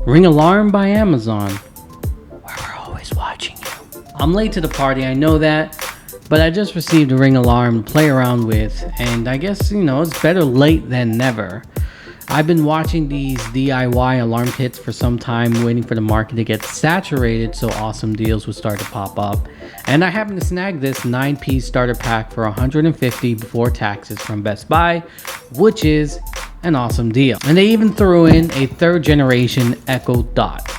Ring alarm by Amazon, where we're always watching you. I'm late to the party, I know that, but I just received a Ring alarm to play around with, and I guess, it's better late than never. I've been watching these DIY alarm kits for some time, waiting for the market to get saturated so awesome deals would start to pop up. And I happened to snag this 9-piece starter pack for $150 before taxes from Best Buy, which is an awesome deal. And they even threw in a 3rd generation Echo Dot.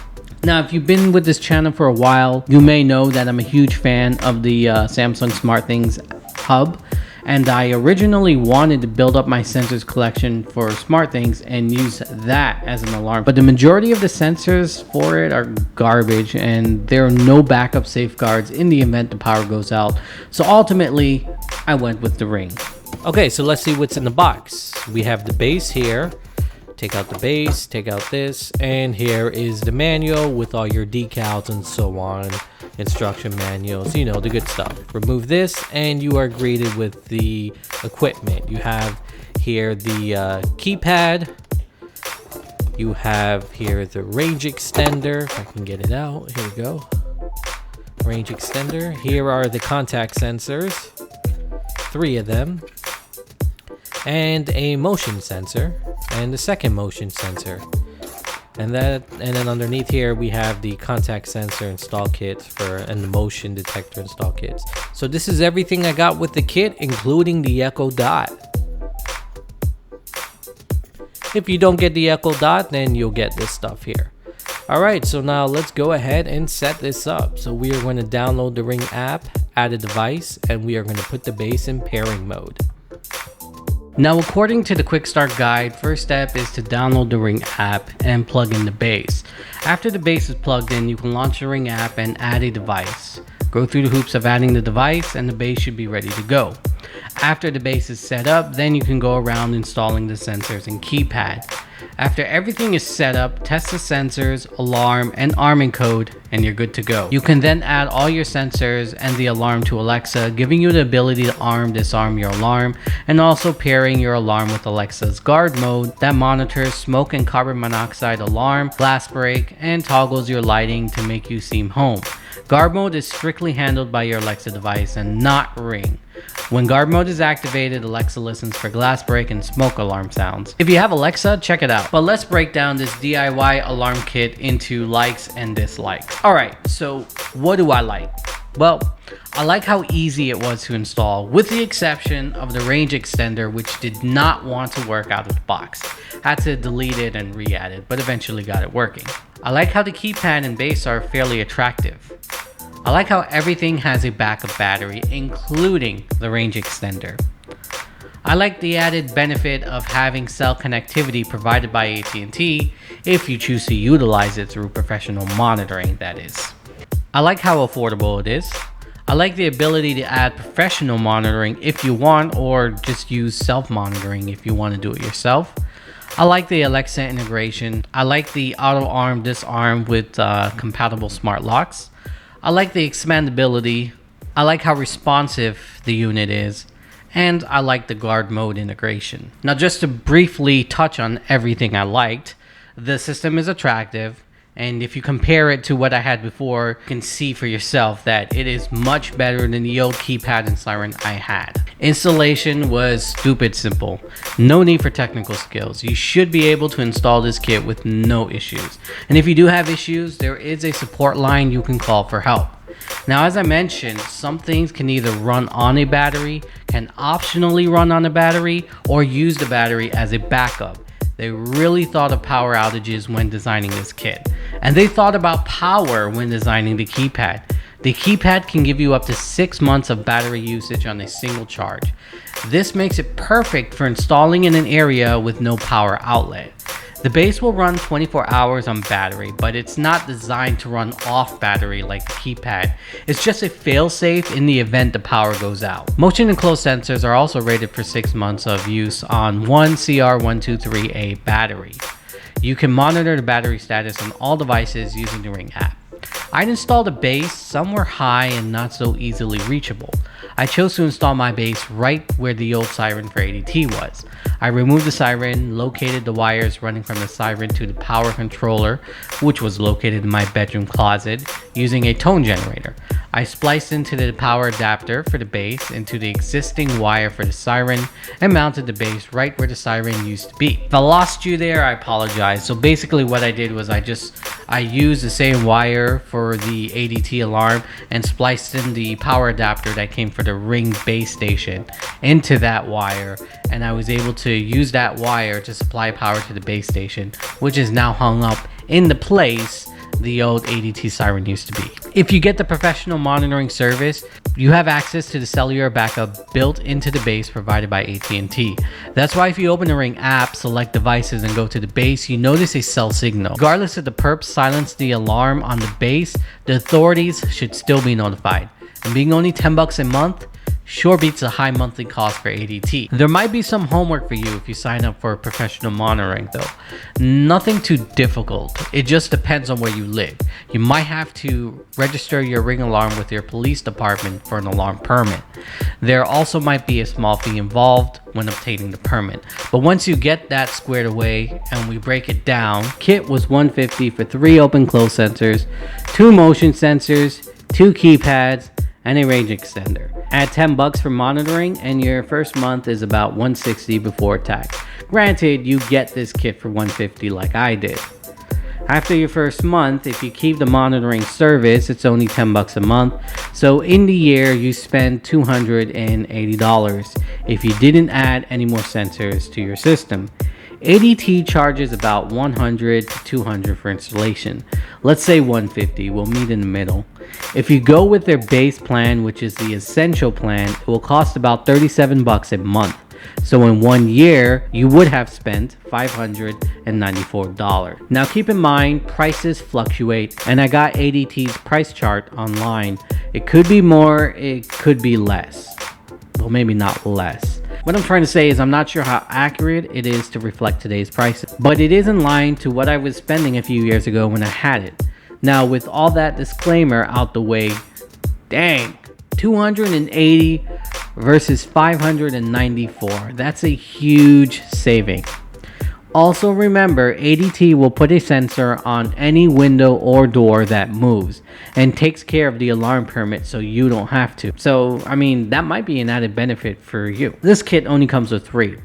Now, if you've been with this channel for a while, you may know that I'm a huge fan of the Samsung SmartThings hub. And I originally wanted to build up my sensors collection for SmartThings and use that as an alarm. But the majority of the sensors for it are garbage, and there are no backup safeguards in the event the power goes out. So ultimately, I went with the Ring. Okay, so let's see what's in the box. We have the base here. Take out the base, take out this, and here is the manual with all your decals and so on. Instruction manuals, the good stuff. Remove this and you are greeted with the equipment. You have here the keypad. You have here the range extender. If I can get it out, here we go. Range extender. Here are the contact sensors, 3 of them, and a motion sensor, and the second motion sensor. And then underneath here we have the contact sensor install kits and the motion detector install kits. So this is everything I got with the kit, including the Echo Dot. If you don't get the Echo Dot, then you'll get this stuff here. Alright, so now let's go ahead and set this up. So we are going to download the Ring app, add a device, and we are going to put the base in pairing mode. Now, according to the quick start guide, first step is to download the Ring app and plug in the base. After the base is plugged in, you can launch the Ring app and add a device. Go through the hoops of adding the device and the base should be ready to go. After the base is set up, then you can go around installing the sensors and keypad. After everything is set up, test the sensors, alarm, and arming code, and you're good to go. You can then add all your sensors and the alarm to Alexa, giving you the ability to disarm your alarm, and also pairing your alarm with Alexa's guard mode that monitors smoke and carbon monoxide alarm, glass break, and toggles your lighting to make you seem home. Guard mode is strictly handled by your Alexa device and not Ring. When guard mode is activated, Alexa listens for glass break and smoke alarm sounds. If you have Alexa, check it out. But let's break down this DIY alarm kit into likes and dislikes. Alright, so what do I like? Well, I like how easy it was to install, with the exception of the range extender, which did not want to work out of the box. Had to delete it and re-add it, but eventually got it working. I like how the keypad and base are fairly attractive. I like how everything has a backup battery, including the range extender. I like the added benefit of having cell connectivity provided by AT&T if you choose to utilize it through professional monitoring, that is. I like how affordable it is. I like the ability to add professional monitoring if you want, or just use self-monitoring if you want to do it yourself. I like the Alexa integration. I like the auto arm disarm with compatible smart locks. I like the expandability. I like how responsive the unit is. And I like the guard mode integration. Now, just to briefly touch on everything I liked, the system is attractive. And if you compare it to what I had before, you can see for yourself that it is much better than the old keypad and siren I had. Installation was stupid simple. No need for technical skills. You should be able to install this kit with no issues. And if you do have issues, there is a support line you can call for help. Now, as I mentioned, some things can either run on a battery, can optionally run on a battery, or use the battery as a backup. They really thought of power outages when designing this kit. And they thought about power when designing the keypad. The keypad can give you up to 6 months of battery usage on a single charge. This makes it perfect for installing in an area with no power outlet. The base will run 24 hours on battery, but it's not designed to run off battery like the keypad. It's just a fail-safe in the event the power goes out. Motion and close sensors are also rated for 6 months of use on one CR123A battery. You can monitor the battery status on all devices using the Ring app. I'd installed a base somewhere high and not so easily reachable. I chose to install my base right where the old siren for ADT was. I removed the siren, located the wires running from the siren to the power controller, which was located in my bedroom closet, using a tone generator. I spliced into the power adapter for the base into the existing wire for the siren and mounted the base right where the siren used to be. If I lost you there, I apologize. So basically what I did was I used the same wire for the ADT alarm and spliced in the power adapter that came for the Ring base station into that wire, and I was able to use that wire to supply power to the base station, which is now hung up in the place the old ADT siren used to be. If you get the professional monitoring service, you have access to the cellular backup built into the base provided by AT&T. That's why if you open the Ring app, select devices and go to the base, you notice a cell signal. Regardless if the perps silence the alarm on the base, the authorities should still be notified. And being only $10 a month, sure beats a high monthly cost for ADT. There might be some homework for you if you sign up for professional monitoring though. Nothing too difficult. It just depends on where you live. You might have to register your Ring alarm with your police department for an alarm permit. There also might be a small fee involved when obtaining the permit. But once you get that squared away and we break it down, kit was $150 for 3 open close sensors, 2 motion sensors, 2 keypads, and a range extender. Add $10 for monitoring and your first month is about $160 before tax. Granted, you get this kit for $150 like I did. After your first month, if you keep the monitoring service, it's only $10 a month. So in the year, you spend $280 if you didn't add any more sensors to your system. ADT charges about $100 to $200 for installation. Let's say $150, we'll meet in the middle. If you go with their base plan, which is the essential plan, it will cost about $37 a month. So in 1 year, you would have spent $594. Now keep in mind, prices fluctuate, and I got ADT's price chart online. It could be more, it could be less. Well, maybe not less. What I'm trying to say is I'm not sure how accurate it is to reflect today's prices, but it is in line to what I was spending a few years ago when I had it. Now with all that disclaimer out the way, dang, 280 versus 594. That's a huge saving. Also remember, ADT will put a sensor on any window or door that moves and takes care of the alarm permit so you don't have to. So, I mean, that might be an added benefit for you. This kit only comes with 3,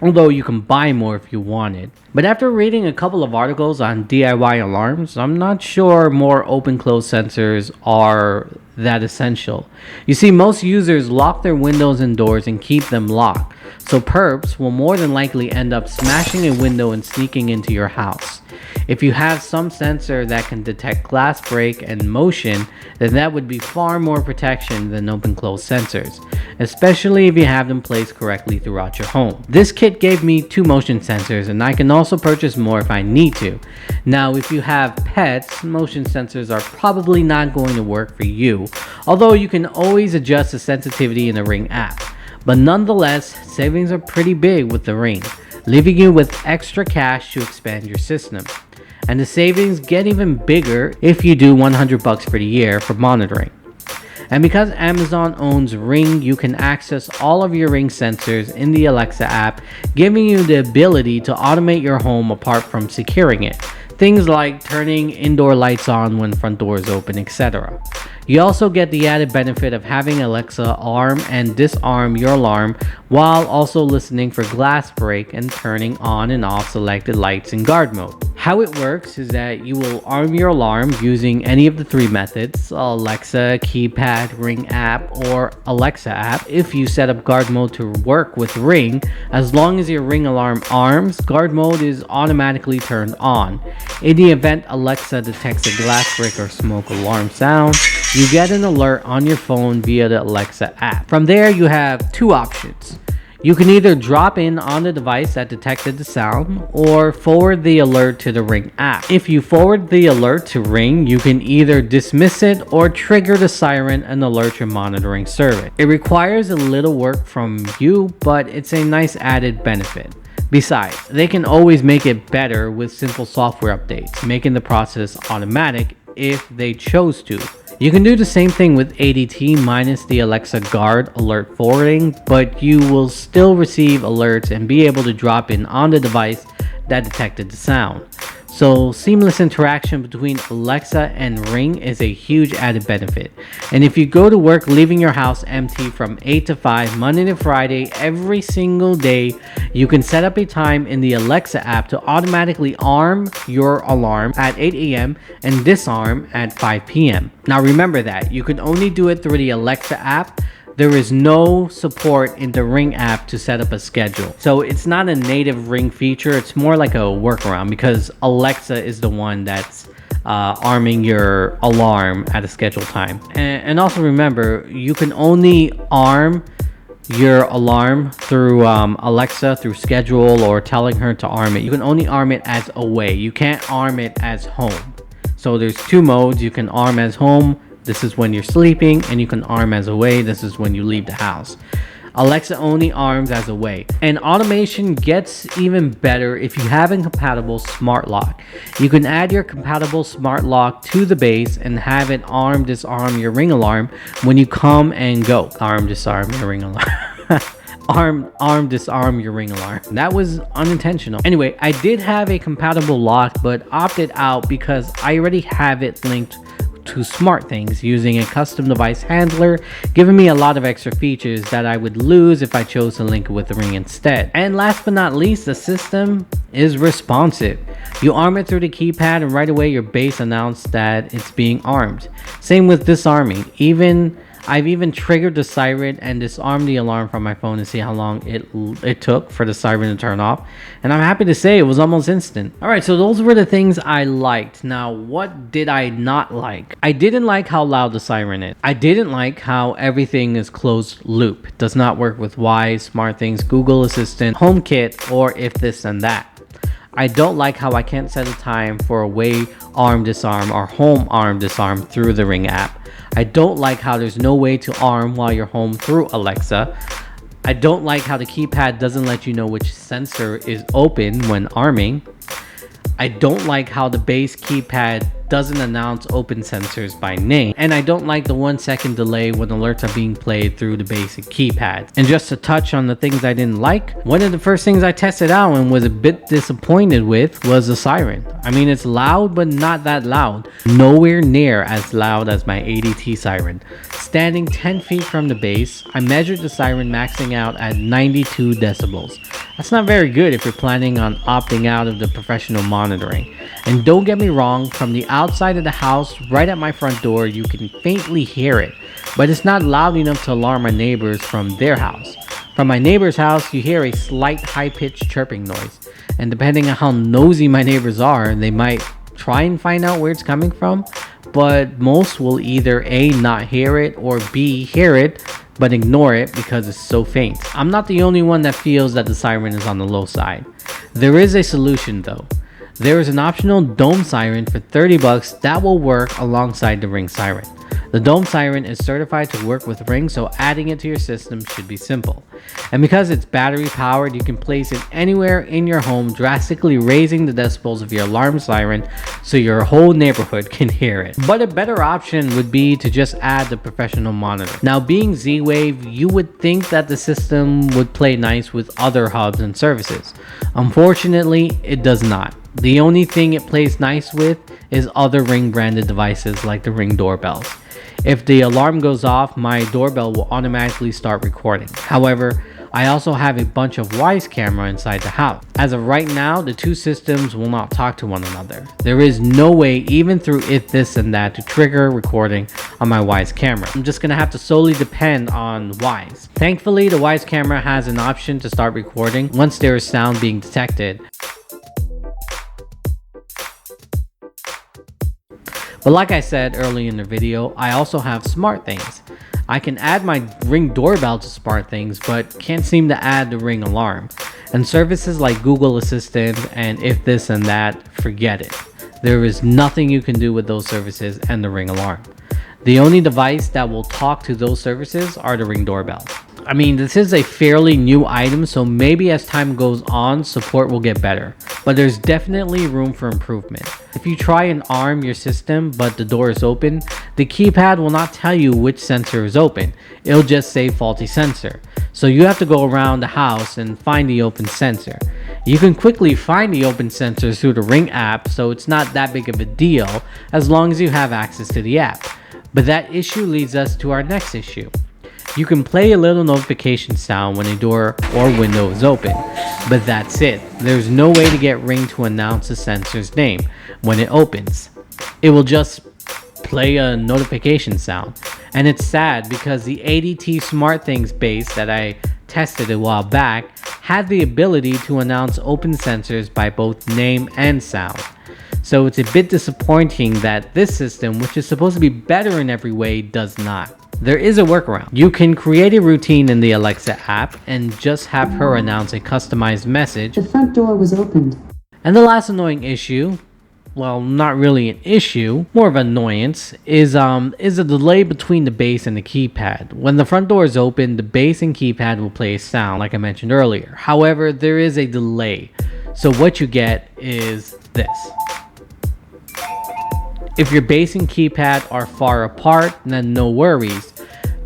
although you can buy more if you wanted. But after reading a couple of articles on DIY alarms, I'm not sure more open-close sensors are that essential. You see, most users lock their windows and doors and keep them locked, so perps will more than likely end up smashing a window and sneaking into your house. If you have some sensor that can detect glass break and motion, then that would be far more protection than open-close sensors, especially if you have them placed correctly throughout your home. This kit gave me 2 motion sensors, and I can also purchase more if I need to. Now, if you have pets, motion sensors are probably not going to work for you, although you can always adjust the sensitivity in the Ring app. But nonetheless, savings are pretty big with the Ring, leaving you with extra cash to expand your system. And the savings get even bigger if you do $100 for the year for monitoring. And because Amazon owns Ring, you can access all of your Ring sensors in the Alexa app, giving you the ability to automate your home apart from securing it. Things like turning indoor lights on when front doors open, etc. You also get the added benefit of having Alexa arm and disarm your alarm while also listening for glass break and turning on and off selected lights in guard mode. How it works is that you will arm your alarm using any of the 3 methods: Alexa, keypad, Ring app, or Alexa app. If you set up guard mode to work with Ring, as long as your Ring alarm arms, guard mode is automatically turned on. In the event Alexa detects a glass break or smoke alarm sound, you get an alert on your phone via the Alexa app. From there, you have 2 options. You can either drop in on the device that detected the sound or forward the alert to the Ring app. If you forward the alert to Ring, you can either dismiss it or trigger the siren and alert your monitoring service. It requires a little work from you, but it's a nice added benefit. Besides, they can always make it better with simple software updates, making the process automatic if they chose to. You can do the same thing with ADT minus the Alexa Guard alert forwarding, but you will still receive alerts and be able to drop in on the device that detected the sound. So seamless interaction between Alexa and Ring is a huge added benefit. And if you go to work leaving your house empty from 8 to 5 Monday to Friday every single day, you can set up a time in the Alexa app to automatically arm your alarm at 8 a.m. and disarm at 5 p.m. Now remember that you can only do it through the Alexa app. There is no support in the Ring app to set up a schedule. So it's not a native Ring feature. It's more like a workaround because Alexa is the one that's arming your alarm at a scheduled time. And also remember, you can only arm your alarm through Alexa, through schedule or telling her to arm it. You can only arm it as away. You can't arm it as home. So there's two modes. You can arm as home. This is when you're sleeping, and you can arm as away. This is when you leave the house. Alexa only arms as away. And automation gets even better if you have a compatible smart lock. You can add your compatible smart lock to the base and have it arm disarm your Ring alarm when you come and go. Arm disarm your Ring alarm. arm disarm your Ring alarm. That was unintentional. Anyway, I did have a compatible lock but opted out because I already have it linked to SmartThings using a custom device handler, giving me a lot of extra features that I would lose if I chose to link it with the Ring instead. And last but not least, the system is responsive. You arm it through the keypad and right away your base announced that it's being armed. Same with disarming. I've even triggered the siren and disarmed the alarm from my phone to see how long it took for the siren to turn off. And I'm happy to say it was almost instant. Alright, so those were the things I liked. Now, what did I not like? I didn't like how loud the siren is. I didn't like how everything is closed loop. It does not work with Wise, SmartThings, Google Assistant, HomeKit, or if this and that. I don't like how I can't set a time for away arm disarm or home arm disarm through the Ring app. I don't like how there's no way to arm while you're home through Alexa. I don't like how the keypad doesn't let you know which sensor is open when arming. I don't like how the base keypad doesn't announce open sensors by name. And I don't like the 1 second delay when alerts are being played through the basic keypad. And just to touch on the things I didn't like, one of the first things I tested out and was a bit disappointed with was the siren. I mean, it's loud, but not that loud. Nowhere near as loud as my ADT siren. Standing 10 feet from the base, I measured the siren maxing out at 92 decibels. That's not very good if you're planning on opting out of the professional monitoring. And don't get me wrong, from the outside of the house, right at my front door, you can faintly hear it, but it's not loud enough to alarm my neighbors from their house. From my neighbor's house, you hear a slight high-pitched chirping noise, and depending on how nosy my neighbors are, they might try and find out where it's coming from, but most will either A, not hear it, or B, hear it, but ignore it because it's so faint. I'm not the only one that feels that the siren is on the low side. There is a solution though. There is an optional dome siren for $30 that will work alongside the Ring siren. The dome siren is certified to work with Ring, so adding it to your system should be simple. And because it's battery powered, you can place it anywhere in your home, drastically raising the decibels of your alarm siren so your whole neighborhood can hear it. But a better option would be to just add the professional monitor. Now, being Z-Wave, you would think that the system would play nice with other hubs and services. Unfortunately, it does not. The only thing it plays nice with is other Ring branded devices like the Ring doorbells. If the alarm goes off, my doorbell will automatically start recording. However, I also have a bunch of Wise camera inside the house. As of right now, the two systems will not talk to one another. There is no way, even through if this and that, to trigger recording on my Wise camera. I'm just gonna have to solely depend on Wise. Thankfully, the Wise camera has an option to start recording once there is sound being detected. But like I said early in the video, I also have SmartThings. I can add my Ring doorbell to SmartThings, but can't seem to add the Ring alarm. And services like Google Assistant and if this and that, forget it. There is nothing you can do with those services and the Ring alarm. The only device that will talk to those services are the Ring doorbells. I mean, this is a fairly new item, so maybe as time goes on, support will get better. But there's definitely room for improvement. If you try and arm your system but the door is open, the keypad will not tell you which sensor is open. It'll just say faulty sensor. So you have to go around the house and find the open sensor. You can quickly find the open sensors through the Ring app, so it's not that big of a deal as long as you have access to the app. But that issue leads us to our next issue. You can play a little notification sound when a door or window is open, but that's it. There's no way to get Ring to announce the sensor's name when it opens. It will just play a notification sound. And it's sad because the ADT SmartThings base that I tested a while back had the ability to announce open sensors by both name and sound. So it's a bit disappointing that this system, which is supposed to be better in every way, does not. There is a workaround. You can create a routine in the Alexa app and just have her announce a customized message. The front door was opened. And the last annoying issue, well, not really an issue, more of an annoyance, is a delay between the base and the keypad. When the front door is open, the base and keypad will play a sound like I mentioned earlier. However, there is a delay. So what you get is this. If your base and keypad are far apart, then no worries.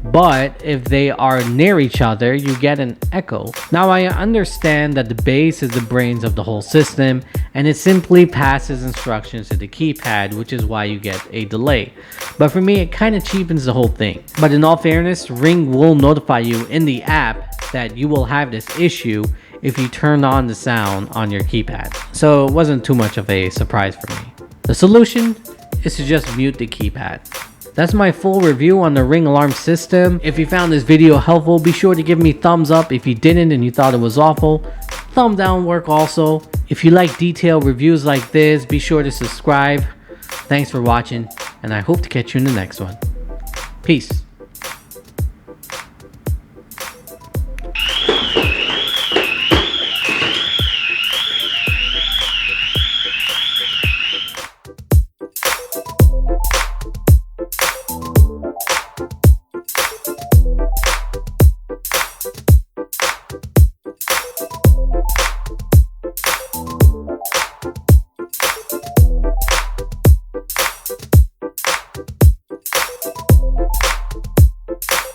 But if they are near each other, you get an echo. Now I understand that the base is the brains of the whole system and it simply passes instructions to the keypad, which is why you get a delay. But for me, it kind of cheapens the whole thing. But in all fairness, Ring will notify you in the app that you will have this issue if you turn on the sound on your keypad. So it wasn't too much of a surprise for me. The solution is to just mute the keypad. That's my full review on the Ring alarm system. If you found this video helpful, be sure to give me thumbs up. If you didn't and you thought it was awful, thumb down work also. If you like detailed reviews like this, be sure to subscribe. Thanks for watching, and I hope to catch you in the next one. Peace.